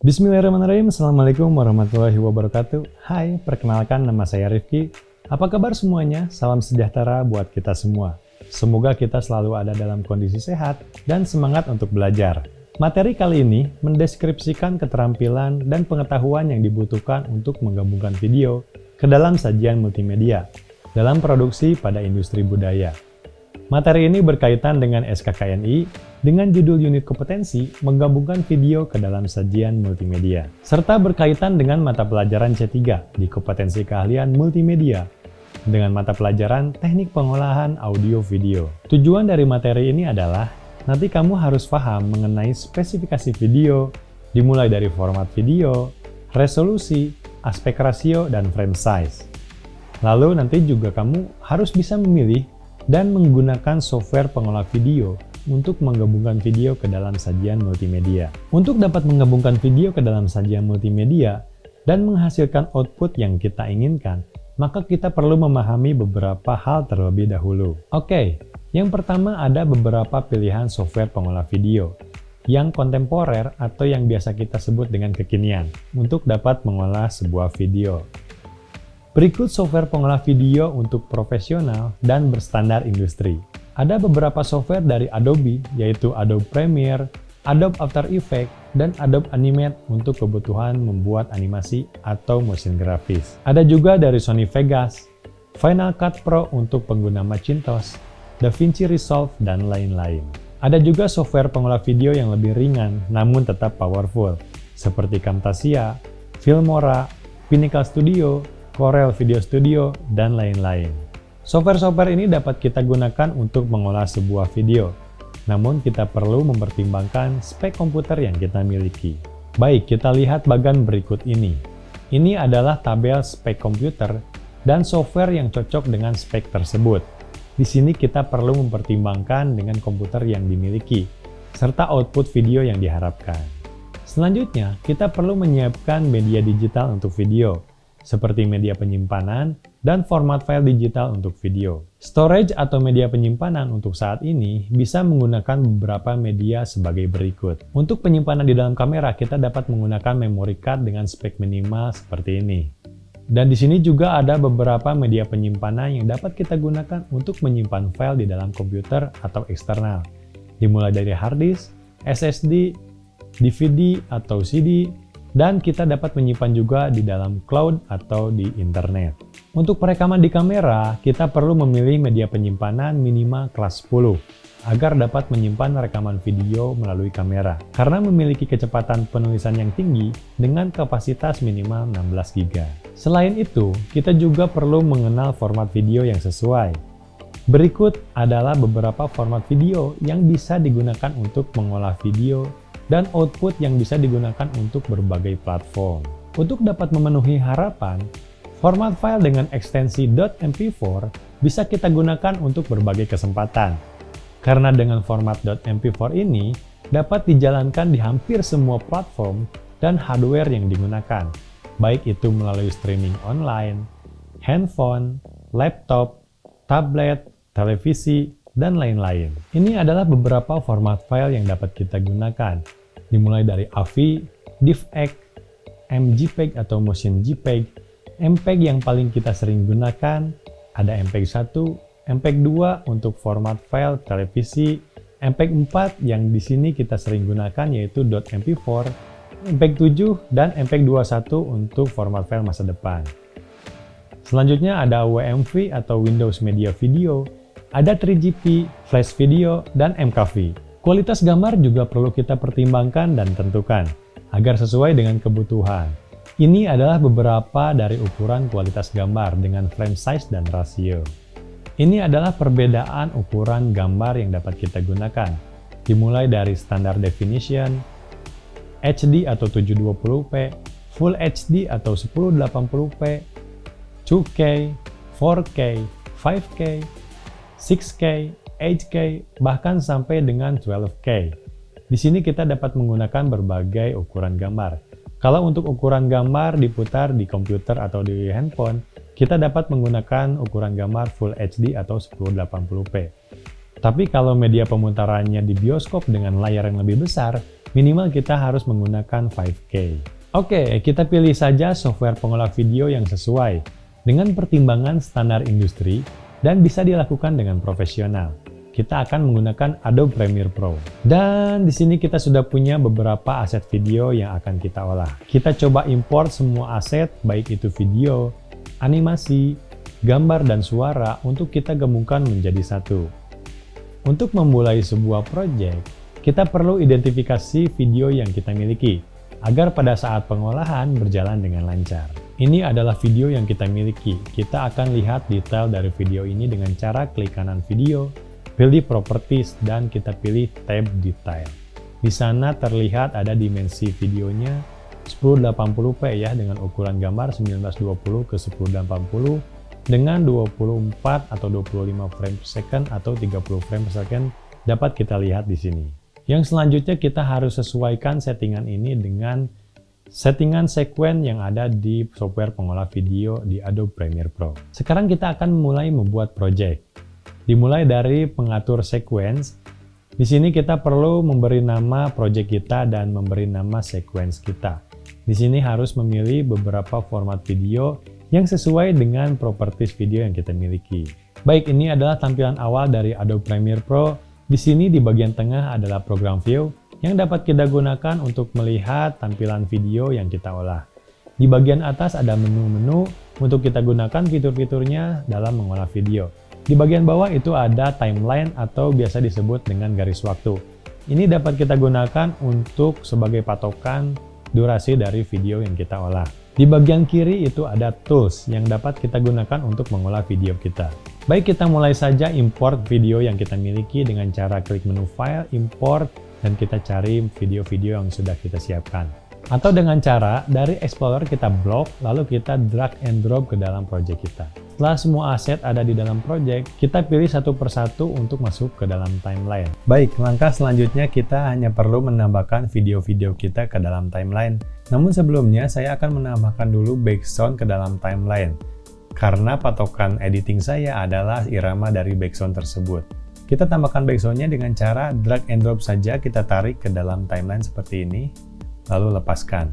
Bismillahirrahmanirrahim. Assalamualaikum warahmatullahi wabarakatuh. Hai, perkenalkan nama saya Rifki. Apa kabar semuanya? Salam sejahtera buat kita semua. Semoga kita selalu ada dalam kondisi sehat dan semangat untuk belajar. Materi kali ini mendeskripsikan keterampilan dan pengetahuan yang dibutuhkan untuk menggabungkan video ke dalam sajian multimedia dalam produksi pada industri budaya. Materi ini berkaitan dengan SKKNI dengan judul unit kompetensi menggabungkan video ke dalam sajian multimedia, serta berkaitan dengan mata pelajaran C3 di kompetensi keahlian multimedia dengan mata pelajaran teknik pengolahan audio video. Tujuan dari materi ini adalah nanti kamu harus paham mengenai spesifikasi video, dimulai dari format video, resolusi, aspek rasio, dan frame size. Lalu nanti juga kamu harus bisa memilih dan menggunakan software pengolah video untuk menggabungkan video ke dalam sajian multimedia. Untuk dapat menggabungkan video ke dalam sajian multimedia dan menghasilkan output yang kita inginkan, maka kita perlu memahami beberapa hal terlebih dahulu. Oke, yang pertama ada beberapa pilihan software pengolah video yang kontemporer atau yang biasa kita sebut dengan kekinian untuk dapat mengolah sebuah video. Berikut software pengolah video untuk profesional dan berstandar industri. Ada beberapa software dari Adobe, yaitu Adobe Premiere, Adobe After Effects, dan Adobe Animate untuk kebutuhan membuat animasi atau motion grafis. Ada juga dari Sony Vegas, Final Cut Pro untuk pengguna Macintosh, DaVinci Resolve, dan lain-lain. Ada juga software pengolah video yang lebih ringan namun tetap powerful, seperti Camtasia, Filmora, Pinnacle Studio, Corel Video Studio, dan lain-lain. Software-software ini dapat kita gunakan untuk mengolah sebuah video, namun kita perlu mempertimbangkan spek komputer yang kita miliki. Baik, kita lihat bagian berikut ini. Ini adalah tabel spek komputer dan software yang cocok dengan spek tersebut. Di sini kita perlu mempertimbangkan dengan komputer yang dimiliki, serta output video yang diharapkan. Selanjutnya, kita perlu menyiapkan media digital untuk video, seperti media penyimpanan dan format file digital untuk video. Storage atau media penyimpanan untuk saat ini bisa menggunakan beberapa media sebagai berikut. Untuk penyimpanan di dalam kamera, kita dapat menggunakan memory card dengan spek minimal seperti ini. Dan di sini juga ada beberapa media penyimpanan yang dapat kita gunakan untuk menyimpan file di dalam komputer atau eksternal, dimulai dari hard disk, SSD, DVD atau CD, dan kita dapat menyimpan juga di dalam cloud atau di internet. Untuk perekaman di kamera, kita perlu memilih media penyimpanan minimal kelas 10 agar dapat menyimpan rekaman video melalui kamera, karena memiliki kecepatan penulisan yang tinggi dengan kapasitas minimal 16 GB. Selain itu, kita juga perlu mengenal format video yang sesuai. Berikut adalah beberapa format video yang bisa digunakan untuk mengolah video dan output yang bisa digunakan untuk berbagai platform. Untuk dapat memenuhi harapan, format file dengan ekstensi .mp4 bisa kita gunakan untuk berbagai kesempatan. Karena dengan format .mp4 ini dapat dijalankan di hampir semua platform dan hardware yang digunakan, baik itu melalui streaming online, handphone, laptop, tablet, televisi, dan lain-lain. Ini adalah beberapa format file yang dapat kita gunakan, dimulai dari AVI, DivX, MJPEG atau Motion JPEG, MPEG yang paling kita sering gunakan, ada MPEG 1, MPEG 2 untuk format file televisi, MPEG 4 yang di sini kita sering gunakan yaitu .mp4, MPEG 7, dan MPEG 21 untuk format file masa depan. Selanjutnya ada WMV atau Windows Media Video, ada 3GP, Flash Video, dan MKV. Kualitas gambar juga perlu kita pertimbangkan dan tentukan, agar sesuai dengan kebutuhan. Ini adalah beberapa dari ukuran kualitas gambar dengan frame size dan rasio. Ini adalah perbedaan ukuran gambar yang dapat kita gunakan, dimulai dari Standard Definition, HD atau 720p, Full HD atau 1080p, 2K, 4K, 5K, 6K, 8K, bahkan sampai dengan 12K. Di sini kita dapat menggunakan berbagai ukuran gambar. Kalau untuk ukuran gambar diputar di komputer atau di handphone, kita dapat menggunakan ukuran gambar Full HD atau 1080p. Tapi kalau media pemutarannya di bioskop dengan layar yang lebih besar, minimal kita harus menggunakan 5K. Oke, kita pilih saja software pengolah video yang sesuai dengan pertimbangan standar industri dan bisa dilakukan dengan profesional. Kita akan menggunakan Adobe Premiere Pro. Dan di sini kita sudah punya beberapa aset video yang akan kita olah. Kita coba import semua aset, baik itu video, animasi, gambar, dan suara untuk kita gabungkan menjadi satu. Untuk memulai sebuah project, kita perlu identifikasi video yang kita miliki, agar pada saat pengolahan berjalan dengan lancar. Ini adalah video yang kita miliki. Kita akan lihat detail dari video ini dengan cara klik kanan video, pilih Properties, dan kita pilih tab Detail. Di sana terlihat ada dimensi videonya 1080p ya, dengan ukuran gambar 1920 ke 1080 dengan 24 atau 25 frame per second atau 30 frame per second dapat kita lihat di sini. Yang selanjutnya kita harus sesuaikan settingan ini dengan settingan sekuen yang ada di software pengolah video di Adobe Premiere Pro. Sekarang kita akan mulai membuat project. Dimulai dari pengatur sequence. Di sini kita perlu memberi nama project kita dan memberi nama sequence kita. Di sini harus memilih beberapa format video yang sesuai dengan properties video yang kita miliki. Baik, ini adalah tampilan awal dari Adobe Premiere Pro. Di sini di bagian tengah adalah program view yang dapat kita gunakan untuk melihat tampilan video yang kita olah. Di bagian atas ada menu-menu untuk kita gunakan fitur-fiturnya dalam mengolah video. Di bagian bawah itu ada timeline atau biasa disebut dengan garis waktu. Ini dapat kita gunakan untuk sebagai patokan durasi dari video yang kita olah. Di bagian kiri itu ada tools yang dapat kita gunakan untuk mengolah video kita. Baik, kita mulai saja import video yang kita miliki dengan cara klik menu file, import, dan kita cari video-video yang sudah kita siapkan. Atau dengan cara dari Explorer kita blok, lalu kita drag and drop ke dalam project kita. Setelah semua aset ada di dalam project, kita pilih satu persatu untuk masuk ke dalam timeline. Baik, langkah selanjutnya kita hanya perlu menambahkan video-video kita ke dalam timeline. Namun sebelumnya saya akan menambahkan dulu background ke dalam timeline. Karena patokan editing saya adalah irama dari background tersebut. Kita tambahkan backgroundnya dengan cara drag and drop saja, kita tarik ke dalam timeline seperti ini. Lalu lepaskan.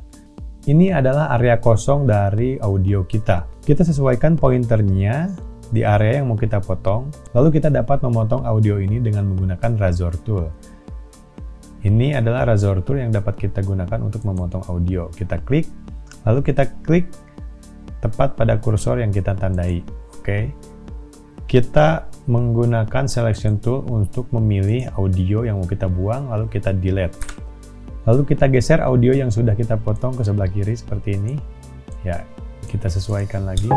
Ini adalah area kosong dari audio kita. Kita sesuaikan pointernya di area yang mau kita potong, lalu kita dapat memotong audio ini dengan menggunakan razor tool. Ini adalah razor tool yang dapat kita gunakan untuk memotong audio. Kita klik, lalu kita klik tepat pada kursor yang kita tandai. Oke. Kita menggunakan selection tool untuk memilih audio yang mau kita buang, lalu kita delete. Lalu kita geser audio yang sudah kita potong ke sebelah kiri seperti ini. Ya, kita sesuaikan lagi.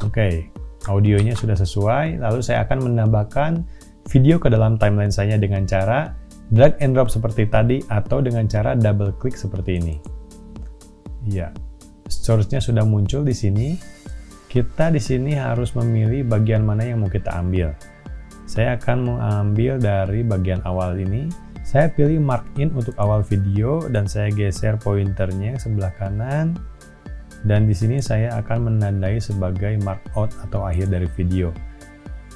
Oke, audionya sudah sesuai. Lalu saya akan menambahkan video ke dalam timeline saya dengan cara drag and drop seperti tadi atau dengan cara double klik seperti ini. Ya, source-nya sudah muncul di sini. Kita di sini harus memilih bagian mana yang mau kita ambil. Saya akan mengambil dari bagian awal ini. Saya pilih mark in untuk awal video dan saya geser pointernya sebelah kanan. Dan di sini saya akan menandai sebagai mark out atau akhir dari video.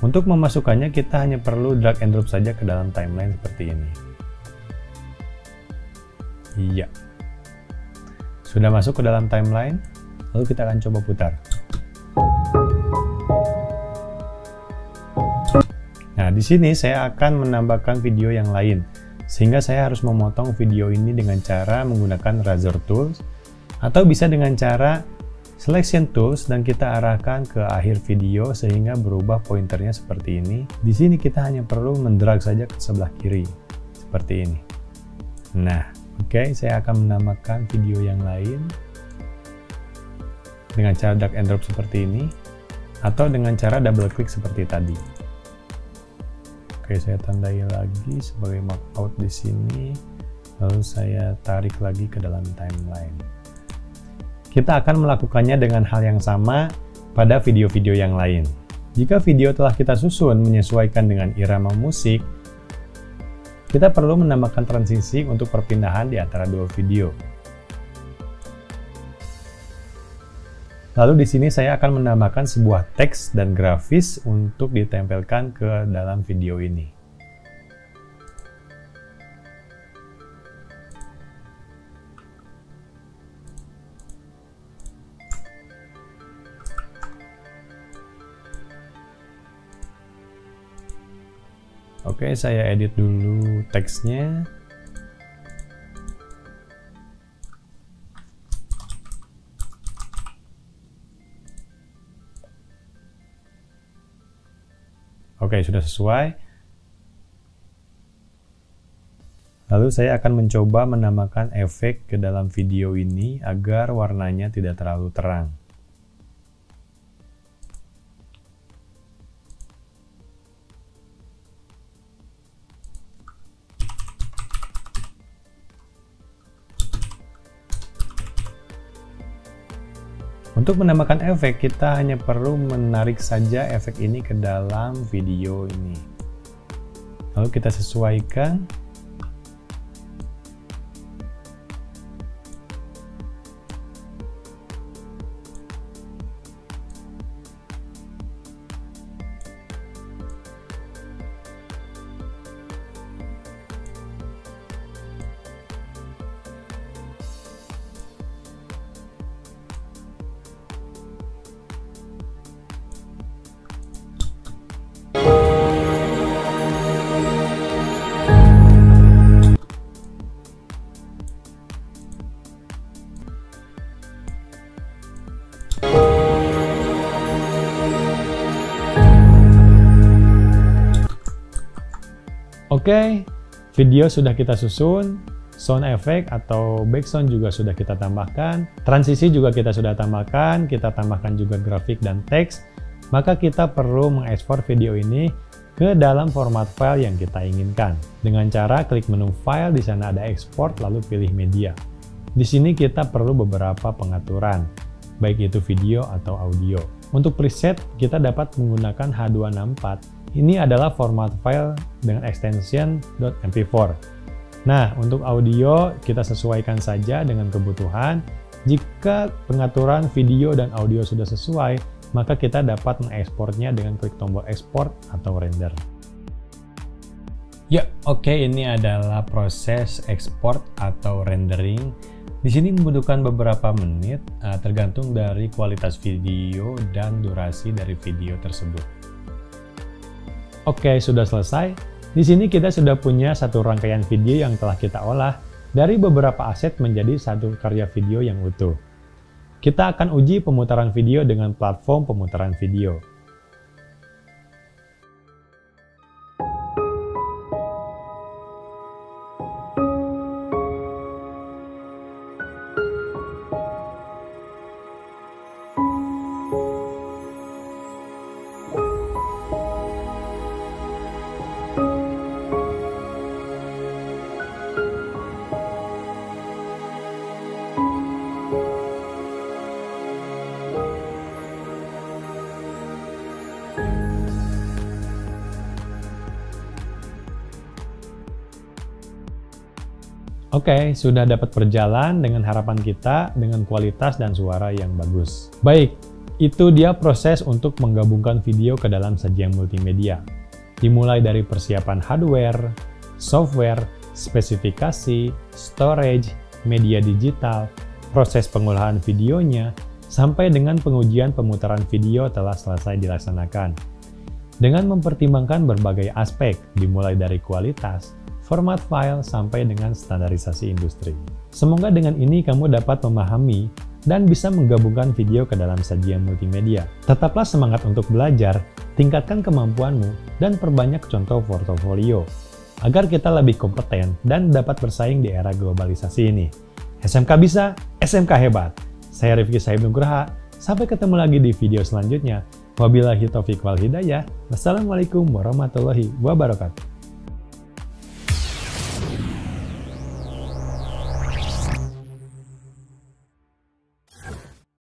Untuk memasukkannya kita hanya perlu drag and drop saja ke dalam timeline seperti ini. Iya. Sudah masuk ke dalam timeline, lalu kita akan coba putar. Nah, di sini saya akan menambahkan video yang lain. Sehingga saya harus memotong video ini dengan cara menggunakan razor tools atau bisa dengan cara selection tools dan kita arahkan ke akhir video sehingga berubah pointernya seperti ini. Di sini kita hanya perlu mendrag saja ke sebelah kiri seperti ini. Nah, oke, saya akan menambahkan video yang lain dengan cara drag and drop seperti ini atau dengan cara double klik seperti tadi. Oke, saya tandai lagi sebagai markout di sini, lalu saya tarik lagi ke dalam timeline. Kita akan melakukannya dengan hal yang sama pada video-video yang lain. Jika video telah kita susun menyesuaikan dengan irama musik, kita perlu menambahkan transisi untuk perpindahan di antara dua video. Lalu di sini saya akan menambahkan sebuah teks dan grafis untuk ditempelkan ke dalam video ini. Oke, saya edit dulu teksnya. Oke, sudah sesuai. Lalu saya akan mencoba menambahkan efek ke dalam video ini agar warnanya tidak terlalu terang. Untuk menambahkan efek, kita hanya perlu menarik saja efek ini ke dalam video ini. Lalu kita sesuaikan. Oke, video sudah kita susun, sound effect atau background juga sudah kita tambahkan, transisi juga kita sudah tambahkan, kita tambahkan juga grafik dan teks, maka kita perlu mengekspor video ini ke dalam format file yang kita inginkan. Dengan cara klik menu file, di sana ada export, lalu pilih media. Di sini kita perlu beberapa pengaturan, baik itu video atau audio. Untuk preset, kita dapat menggunakan H264. Ini adalah format file dengan extension .mp4. Nah, untuk audio kita sesuaikan saja dengan kebutuhan. Jika pengaturan video dan audio sudah sesuai, maka kita dapat mengekspornya dengan klik tombol export atau render. Ya, oke, ini adalah proses export atau rendering. Di sini membutuhkan beberapa menit, tergantung dari kualitas video dan durasi dari video tersebut. Oke, sudah selesai. Di sini kita sudah punya satu rangkaian video yang telah kita olah dari beberapa aset menjadi satu karya video yang utuh. Kita akan uji pemutaran video dengan platform pemutaran video. Oke, sudah dapat berjalan dengan harapan kita dengan kualitas dan suara yang bagus. Baik, itu dia proses untuk menggabungkan video ke dalam sajian multimedia. Dimulai dari persiapan hardware, software, spesifikasi, storage, media digital, proses pengolahan videonya, sampai dengan pengujian pemutaran video telah selesai dilaksanakan. Dengan mempertimbangkan berbagai aspek, dimulai dari kualitas, format file, sampai dengan standarisasi industri. Semoga dengan ini kamu dapat memahami dan bisa menggabungkan video ke dalam sajian multimedia. Tetaplah semangat untuk belajar, tingkatkan kemampuanmu, dan perbanyak contoh portofolio, agar kita lebih kompeten dan dapat bersaing di era globalisasi ini. SMK bisa, SMK hebat. Saya Rifki Saib Nugraha, sampai ketemu lagi di video selanjutnya. Wabillahi taufiq wal hidayah. Wassalamualaikum warahmatullahi wabarakatuh.